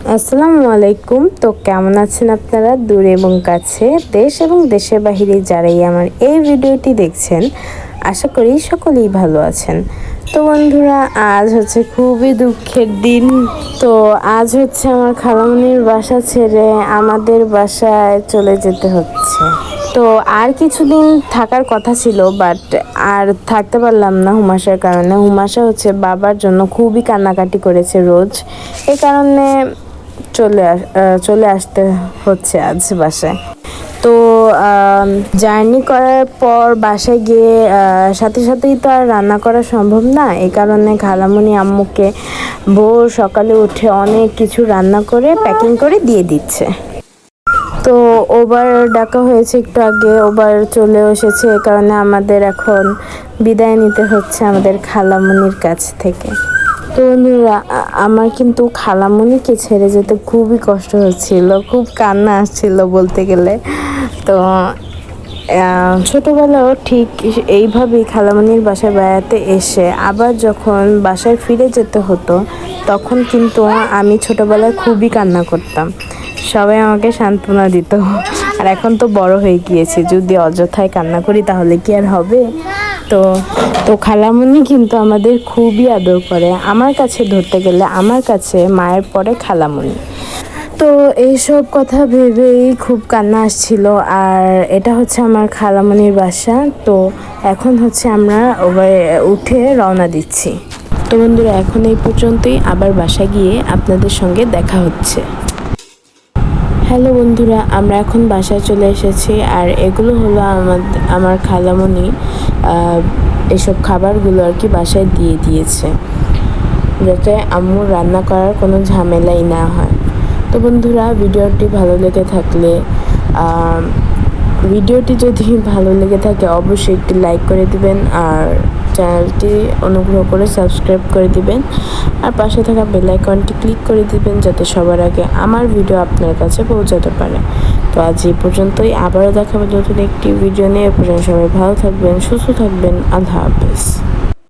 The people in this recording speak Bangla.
আসসালামু আলাইকুম। তো কেমন আছেন আপনারা দূরে এবং কাছে, দেশ এবং দেশের বাহিরে যারাই আমার এই ভিডিওটি দেখছেন, আশা করি সকলেই ভালো আছেন। তো বন্ধুরা, আজ হচ্ছে খুবই দুঃখের দিন। তো আজ হচ্ছে আমার খালামণির বাসা ছেড়ে আমাদের বাসায় চলে যেতে হচ্ছে। তো আর কিছুদিন থাকার কথা ছিল, বাট আর থাকতে পারলাম না হুমাশার কারণে। হুমাশা হচ্ছে বাবার জন্য খুবই কান্নাকাটি করেছে রোজ, এই কারণে চলে আসতে হচ্ছে আজ বাসায়। তো জার্নি করার পর বাসায় গিয়ে সাথে সাথেই তো আর রান্না করা সম্ভব না, এই কারণে খালামণি আম্মুকে ভোর সকালে উঠে অনেক কিছু রান্না করে প্যাকিং করে দিয়ে দিচ্ছে। তো ওবার ডাকা হয়েছে একটু আগে, ওবার চলে এসেছে, এ কারণে আমাদের এখন বিদায় নিতে হচ্ছে আমাদের খালামণির কাছ থেকে। তো বন্ধুরা, আমার কিন্তু খালামণিকে ছেড়ে যেতে খুবই কষ্ট হচ্ছিল, খুব কান্না আসছিল বলতে গেলে। তো ছোটোবেলাও ঠিক এইভাবেই খালামণির বাসায় বেড়াতে এসে আবার যখন বাসায় ফিরে যেতে হতো, তখন কিন্তু আমি ছোটোবেলায় খুবই কান্না করতাম। সবাই আমাকে সান্ত্বনা দিত। আর এখন তো বড় হয়ে গিয়েছি, যদি অযথায় কান্না করি তাহলে কি আর হবে? তো তো খালামণি কিন্তু আমাদের খুবই আদর করে। আমার কাছে ধরতে গেলে আমার কাছে মায়ের পরে খালামণি। তো এইসব কথা ভেবেই খুব কান্না আসছিল। আর এটা হচ্ছে আমার খালামণির বাসা। তো এখন হচ্ছে আমরা উঠে রওনা দিচ্ছি। তো বন্ধুরা, এখন এই পর্যন্তই, আবার বাসায় গিয়ে আপনাদের সঙ্গে দেখা হচ্ছে। হ্যালো বন্ধুরা, আমরা এখন বাসায় চলে এসেছি। আর এগুলো হলো আমার খালামণি এসব খাবারগুলো আর কি বাসায় দিয়ে দিয়েছে, যাতে আম্মুর রান্না করার কোনো ঝামেলাই না হয়। তো বন্ধুরা, ভিডিওটি ভালো লেগে থাকলে অবশ্যই একটি লাইক করে দিবেন, আর চ্যানেলটি অনুগ্রহ করে সাবস্ক্রাইব করে দিবেন, আর পাশে থাকা বেল আইকনটি ক্লিক করে দিবেন, যাতে সবার আগে আমার ভিডিও আপনার কাছে পৌঁছাতে পারে। তো আজ এই পর্যন্তই, আবারও দেখাবো নতুন একটি ভিডিও নিয়ে। পর্যন্ত সবাই ভালো থাকবেন, সুস্থ থাকবেন। আল্লাহ হাফেজ।